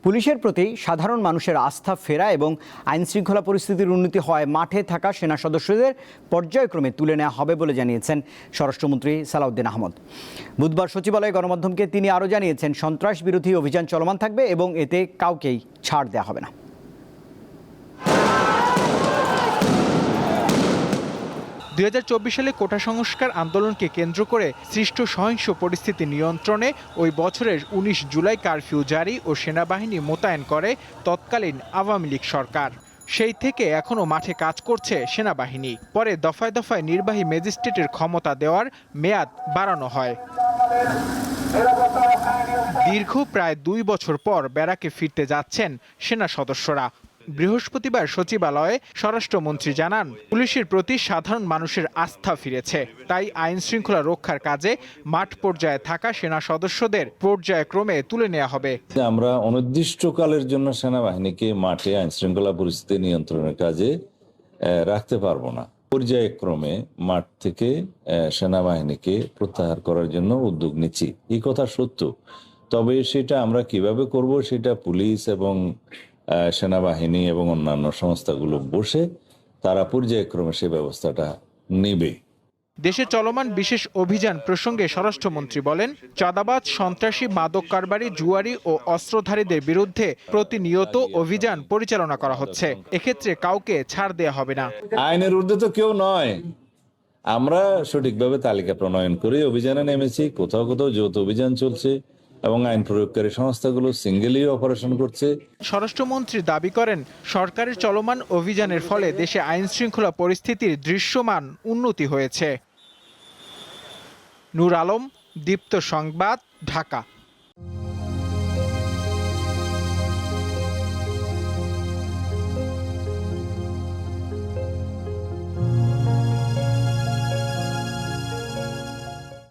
পুলিশের প্রতি সাধারণ মানুষের আস্থা ফেরা এবং আইনশৃঙ্খলা পরিস্থিতির উন্নতি হওয়ায় মাঠে থাকা সেনা সদস্যদের পর্যায়ক্রমে তুলে নেওয়া হবে বলে জানিয়েছেন স্বরাষ্ট্রমন্ত্রী সালাউদ্দিন আহমদ। বুধবার সচিবালয়ে গণমাধ্যমকে তিনি আরও জানিয়েছেন, সন্ত্রাস বিরোধী অভিযান চলমান থাকবে এবং এতে কাউকেই ছাড় দেওয়া হবে না। 2024 সালে কোটা সংস্কার আন্দোলনকে কেন্দ্র করে সৃষ্ট সহিংস পরিস্থিতি নিয়ন্ত্রণে ওই বছরের 19 জুলাই কারফিউ জারি ও সেনাবাহিনী মোতায়েন করে তৎকালীন আওয়ামী লীগ সরকার। সেই থেকে এখনও মাঠে কাজ করছে সেনাবাহিনী। পরে দফায় দফায় নির্বাহী ম্যাজিস্ট্রেটের ক্ষমতা দেওয়ার মেয়াদ বাড়ানো হয়। দীর্ঘ প্রায় 2 বছর পর ব্যারাকে ফিরতে যাচ্ছেন সেনা সদস্যরা। বৃহস্পতিবার সচিবালয়ে স্বরাষ্ট্রমন্ত্রী জানান, পুলিশের প্রতি সাধারণ মানুষের আস্থা ফিরেছে, তাই আইন শৃঙ্খলা রক্ষার কাজে মাঠ পর্যায়ে থাকা সেনা সদস্যদের পর্যায়ক্রমে তুলে নেওয়া হবে। আমরা অনির্দিষ্টকালের জন্য সেনাবাহিনীকে মাঠে আইন শৃঙ্খলা পরিস্থিতি নিয়ন্ত্রণের কাজে রাখতে পারবো না। পর্যায়ক্রমে মাঠ থেকে সেনাবাহিনীকে প্রত্যাহার করার জন্য উদ্যোগ নিচ্ছি, এই কথা সত্য। তবে সেটা আমরা কিভাবে করব সেটা পুলিশ এবং সেনাবাহিনী এবং অন্যান্য সংস্থাগুলো বসে তারা পর্যায়ক্রমে সে ব্যবস্থাটা নেবে। দেশে চলমান বিশেষ অভিযান প্রসঙ্গে স্বরাষ্ট্রমন্ত্রী বলেন, চাঁদাবাজ, সন্ত্রাসী, মাদক কারবারি, জুয়ারি ও অস্ত্রধারীদের বিরুদ্ধে প্রতিনিয়ত অভিযান পরিচালনা করা হচ্ছে। এক্ষেত্রে কাউকে ছাড় দেওয়া হবে না। আইনের ঊর্ধ্বে তো কেউ নয়। আমরা সঠিকভাবে তালিকা প্রণয়ন করে অভিযানে নেমেছি। কোথাও কোথাও যৌথ অভিযান চলছে এবং আইন প্রয়োগকারী সংস্থাগুলো সিঙ্গেলি অপারেশন করছে। স্বরাষ্ট্রমন্ত্রী দাবি করেন, সরকারের চলমান অভিযানের ফলে দেশে আইন শৃঙ্খলা পরিস্থিতির দৃশ্যমান উন্নতি হয়েছে। নূর আলম, দীপ্ত সংবাদ, ঢাকা।